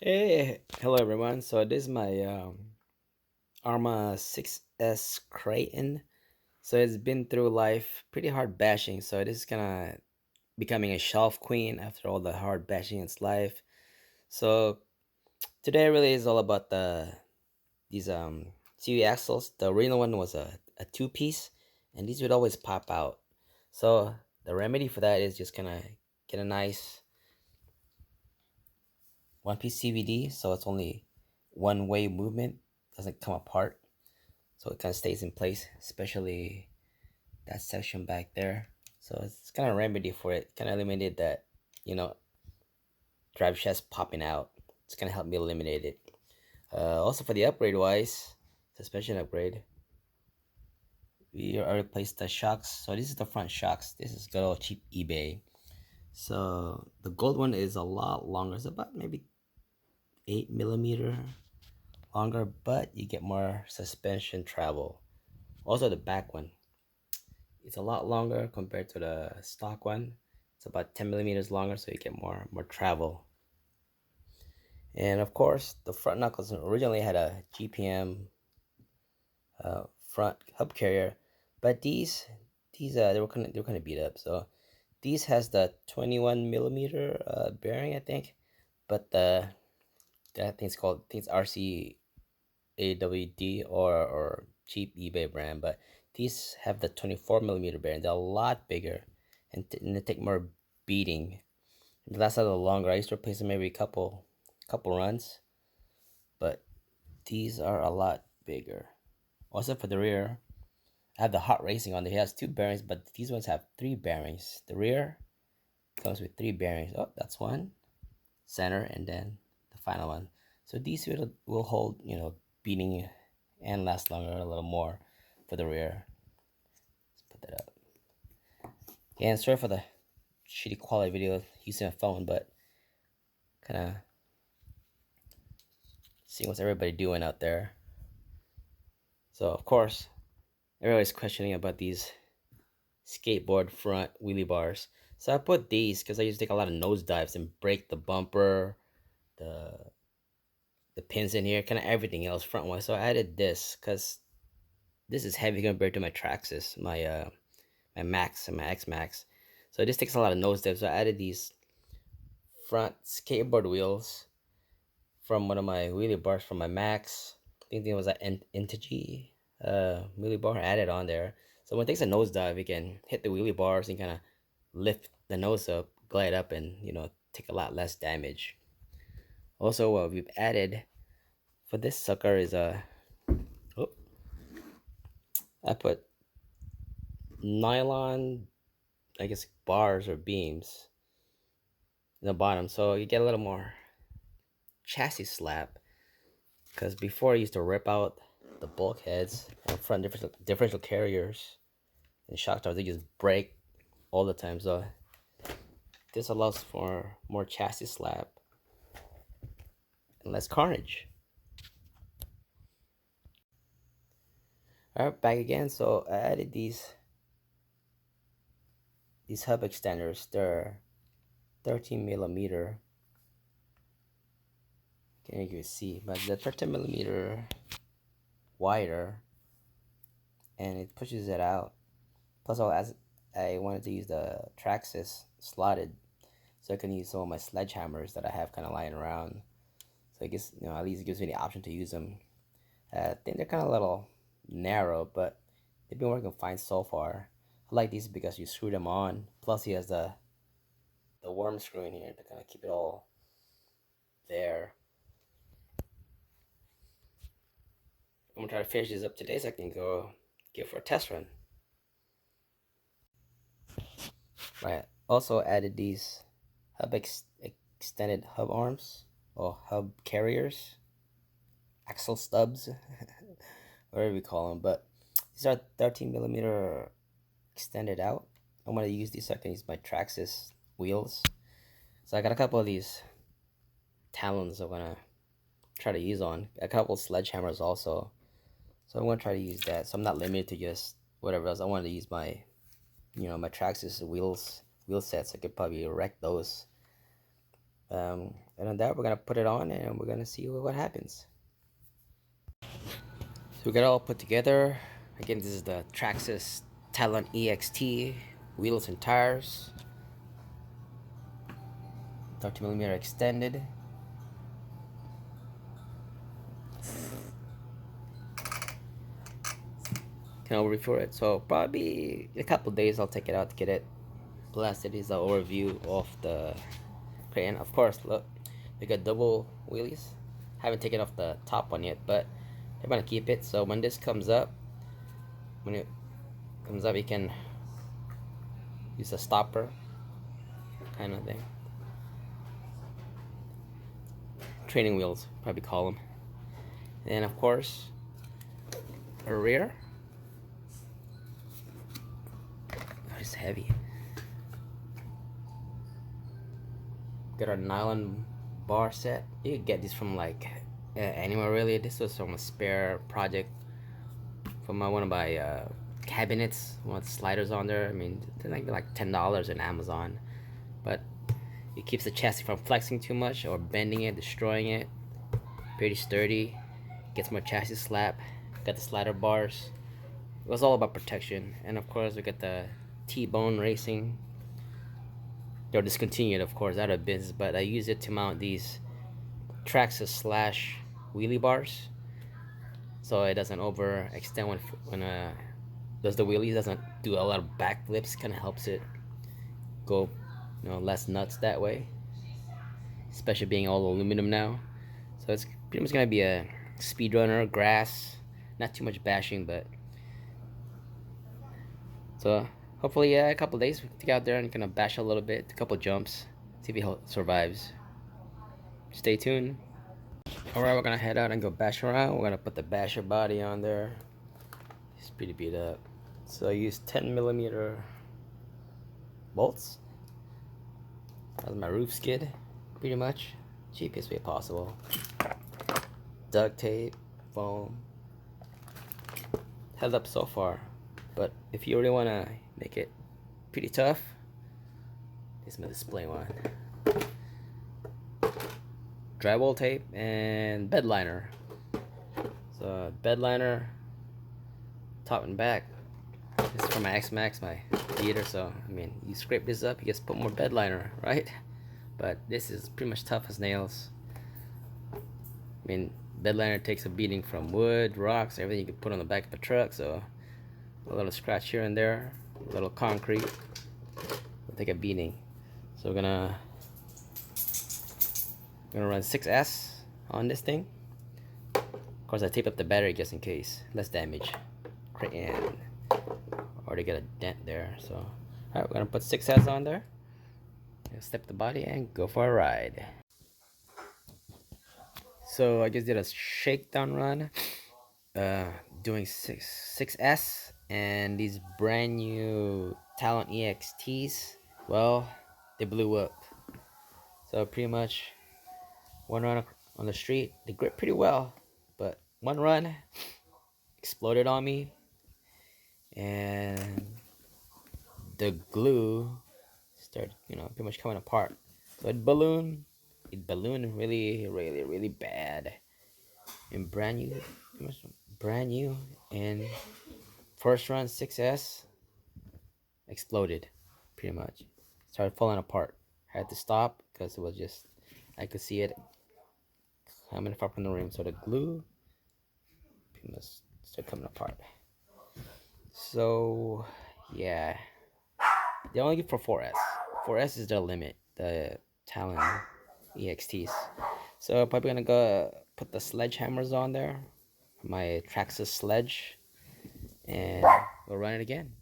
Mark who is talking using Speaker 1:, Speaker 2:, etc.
Speaker 1: Hey, hello everyone. So this is my Arma 6S Kraton. So it's been through life pretty hard bashing. So this is kind of becoming a shelf queen after all the hard bashing in its life. So today really is all about these CV axles. The original one was a two piece, and these would always pop out. So the remedy for that is just gonna get a nice one piece CVD, so it's only one way movement, doesn't come apart. So it kind of stays in place, especially that section back there. So it's kind of remedy for it, kind of eliminated that, you know, drive shaft popping out. It's gonna help me eliminate it. Also for the upgrade wise, suspension upgrade, we already replaced the shocks. So this is the front shocks. This is good old cheap eBay. So the gold one is a lot longer. It's about maybe 8 millimeter longer, but you get more suspension travel. Also the back one, it's a lot longer compared to the stock one. It's about 10 millimeters longer, so you get more travel. And of course, the front knuckles originally had a GPM front hub carrier, but these they were kind of beat up. So these has the 21 millimeter bearing, I think, but the that thing's called I think it's RCAWD or cheap eBay brand, but these have the 24 millimeter bearing. They're a lot bigger, and they take more beating. They last a little longer. I used to replace them every couple runs, but these are a lot bigger. Also for the rear, I have the hot racing on there. It has two bearings, but these ones have three bearings. The rear comes with three bearings. Oh, that's one, center, and then the final one. So these will hold, beating and last longer a little more for the rear. Let's put that up. Yeah, and sorry for the shitty quality video using a phone, but kind of seeing what's everybody doing out there. So of course, everybody's questioning about these skateboard front wheelie bars. So I put these because I used to take a lot of nosedives and break the bumper, the the pins in here, kind of everything else front one. So I added this because this is heavy compared to my Traxxas, my Max and my X Max. So this takes a lot of nosedives. So I added these front skateboard wheels from one of my wheelie bars from my Max. I think it was an Integy wheelie bar added on there. So when it takes a nosedive, you can hit the wheelie bars and kind of lift the nose up, glide up, and take a lot less damage. Also, what we've added for this sucker is oh, I put nylon, I guess bars or beams in the bottom, so you get a little more chassis slap. Because before I used to rip out the bulkheads and front differential carriers and shock towers, they just break all the time. So this allows for more chassis slap and less carnage. Alright, back again. So I added these hub extenders. They're 13 millimeter. Can't you see, but the 13 millimeter wider, and it pushes it out. Plus, as I wanted to use the Traxxas slotted, so I can use some of my sledgehammers that I have kind of lying around. So I guess at least it gives me the option to use them. I think they're kind of a little narrow, but they've been working fine so far. I like these because you screw them on. Plus, he has the worm screw in here to kind of keep it all there. I'm gonna try to finish this up today so I can go give for a test run. Right. Also added these extended hub arms or hub carriers, axle stubs, whatever we call them. But these are 13 millimeter extended out. I'm gonna use these so I can use my Traxxas wheels. So I got a couple of these talons I'm gonna try to use on. A couple sledgehammers also. So I'm gonna try to use that. So I'm not limited to just whatever else. I wanted to use my Traxxas wheel sets. I could probably wreck those. And on that, we're gonna put it on and we're gonna see what happens. So we got it all put together. Again, this is the Traxxas Talon EXT wheels and tires. 30mm extended. Can over for it. So probably in a couple days I'll take it out to get it blasted. Is the overview of the Kraton. Of course, look, we got double wheelies. Haven't taken off the top one yet, but I'm gonna keep it. So when this comes up, you can use a stopper kind of thing. Training wheels, probably call them. And of course, a rear. Oh, it's heavy. Got our nylon bar set. You can get this from like anywhere really. This was from a spare project from one of my cabinets. One of the sliders on there. I mean, they're like $10 on Amazon, but it keeps the chassis from flexing too much or bending it, destroying it. Pretty sturdy. Gets more chassis slap. Got the slider bars. It was all about protection. And of course we got the T-Bone Racing. They're discontinued, of course, out of business, but I use it to mount these Traxxas / wheelie bars, so it doesn't overextend when does the wheelies. Doesn't do a lot of backflips. Kind of helps it go, less nuts that way. Especially being all aluminum now, so it's pretty much gonna be a speedrunner, grass, not too much bashing, but so hopefully a couple days to get out there and kind of bash a little bit, a couple jumps, see if he survives. Stay tuned. Alright, we're gonna head out and go bash around. We're gonna put the basher body on there. It's pretty beat up. So I use 10mm bolts. That's my roof skid, pretty much. Cheapest way possible. Duct tape, foam. Held up so far. But if you really wanna make it pretty tough, this is my display one. Drywall tape and bed liner. So bed liner, top and back. This is for my X-Max, my theater. So I mean, you scrape this up, you just put more bed liner, right? But this is pretty much tough as nails. I mean, bed liner takes a beating from wood, rocks, everything you can put on the back of the truck. So a little scratch here and there, a little concrete will take a beating. So we're gonna run 6S on this thing. Of course, I taped up the battery just in case, less damage. Kraton already got a dent there. So alright, we're gonna put 6S on there, step the body and go for a ride. So I just did a shakedown run, doing 6S and these brand new Talon EXTs. Well, they blew up. So pretty much one run on the street, they grip pretty well, but one run exploded on me, and the glue started, pretty much coming apart. So it ballooned really bad. And brand new, and first run 6S exploded, pretty much. Started falling apart. Had to stop because it was just, I could see it coming far from the rim. So the glue pretty much started coming apart. So yeah, they only give for 4S. 4S is their limit, the Talon EXTs. So probably gonna go put the sledgehammers on there, my Traxxas sledge, and we'll run it again.